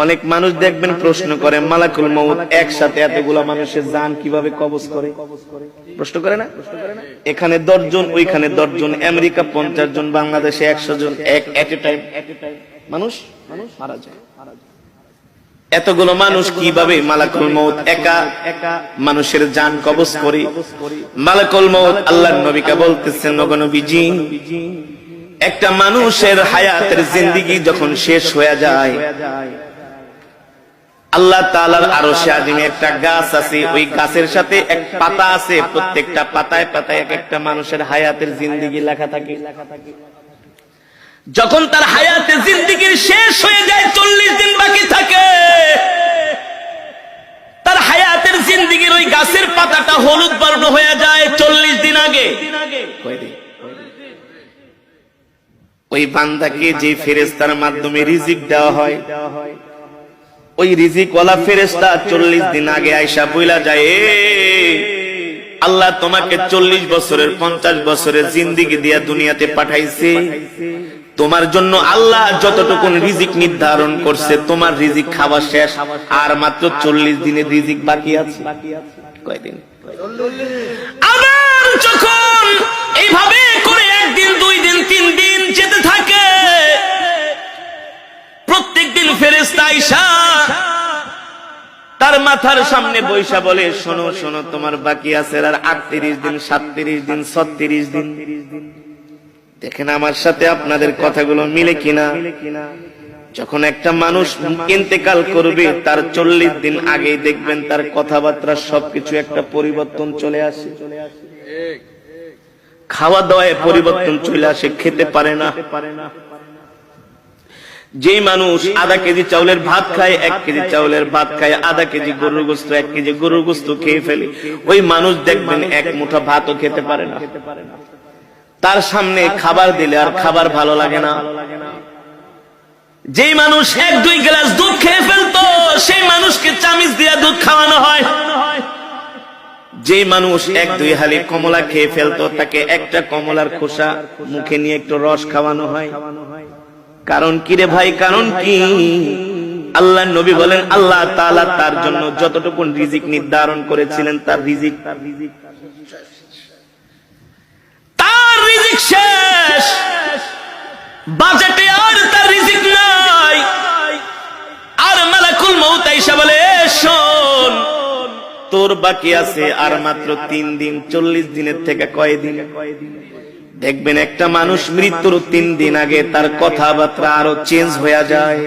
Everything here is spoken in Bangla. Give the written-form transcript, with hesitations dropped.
অনেক মানুষ দেখবেন প্রশ্ন করে মালাকুল মউত একসাথে এতগুলা মানুষের জান কিভাবে কবজ করে, প্রশ্ন করে না? এখানে 10 জন, ওইখানে 10 জন, আমেরিকা 50 জন, বাংলাদেশে 100 জন, এট এ টাইম মানুষ মারা যায়। এতগুলো মানুষ কিভাবে মালাকুল মউত একা মানুষের জান কবজ করে? মালাকুল মউত আল্লাহর নবীকে বলতেছেন, ওগো নবীজি, একটা মানুষের হায়াতের জিন্দেগি যখন শেষ হয়ে যায়, আল্লাহ তাআলার আরশে আজিমে একটা গাছ আছে, ওই গাছের সাথে এক পাতা আছে, প্রত্যেকটা পাতায় পাতায় এক একটা মানুষের হায়াতের জিন্দেগি লেখা থাকে। যখন তার হায়াতের জিন্দেগির শেষ হয়ে যায়, 40 দিন বাকি থাকে, তার হায়াতের জিন্দেগির ওই গাছের পাতাটা হলুদ বর্ণ হয়ে যায় 40 দিন আগে। ওই বান্দাকে যে ফেরেশতার মাধ্যমে রিজিক দেওয়া হয়, ওই রিজিক ওয়ালা ফেরেশতা 40 দিন আগে আয়েশা বইলা যায়, আল্লাহ তোমাকে 40 বছরের 50 বছরের জিন্দেগি দিয়া দুনিয়াতে পাঠাইছে, তোমার জন্য আল্লাহ যতটুকু রিজিক নির্ধারণ করছে, তোমার রিজিক খাওয়া শেষ, আর মাত্র 40 দিনের রিজিক বাকি আছে। কয়দিন? আবার যখন এইভাবে করে 1 দিন 2 দিন 3 দিন যেতে থাকে, প্রত্যেকদিন ফেরেশতা আয়েশা তার মাথার সামনে বৈশা বলে, শোনো শোনো, তোমার বাকি আছে আর 38 দিন, 37 দিন, 36 দিন। দেখেন আমার সাথে আপনাদের কথাগুলো মিলে কিনা? যখন একটা মানুষ ইন্তেকাল করবে, তার 40 দিন আগেই দেখবেন তার কথাবার্তা সবকিছু একটা পরিবর্তন চলে আসে, খাওয়া দাওয়ায় পরিবর্তন চলে আসে, খেতে পারে না। যে মানুষ আধা কেজি চাউলের ভাত খায়, 1 কেজি চাউলের ভাত খায়, আধা কেজি গরুর গোশত, 1 কেজি গরুর গোশত খেয়ে ফেলে, ওই মানুষ দেখবেন 1 মুঠা ভাতও খেতে পারে না। তার সামনে খাবার দিলে আর খাবার ভালো লাগে না। যে মানুষ 1-2 গ্লাস দুধ খেয়ে ফেলতো, সেই মানুষকে চামিচ দিয়ে দুধ খাওয়ানো হয়। যে মানুষ 1-2 হালি কমলা খেয়ে ফেলতো, তাকে একটা কমলার খোসা মুখে নিয়ে একটু রস খাওয়ানো হয়। কারণ কি রে ভাই? কারণ কি? আল্লাহর নবী বলেন, আল্লাহ তাআলা তার জন্য যতটুকু রিজিক নির্ধারণ করেছিলেন, তার রিজিক শেষ, বাজেটে আর তার রিজিক নাই। আর মালাকুল মউত আয়েশা বলে, শোন, তোর বাকি আছে আর মাত্র 3 দিন। 40 দিনের থেকে কয়দিন? দেখবেন একটা মানুষ মৃত্যুর 3 দিন আগে তার কথাবার্তা আরো চেঞ্জ হয়ে যায়।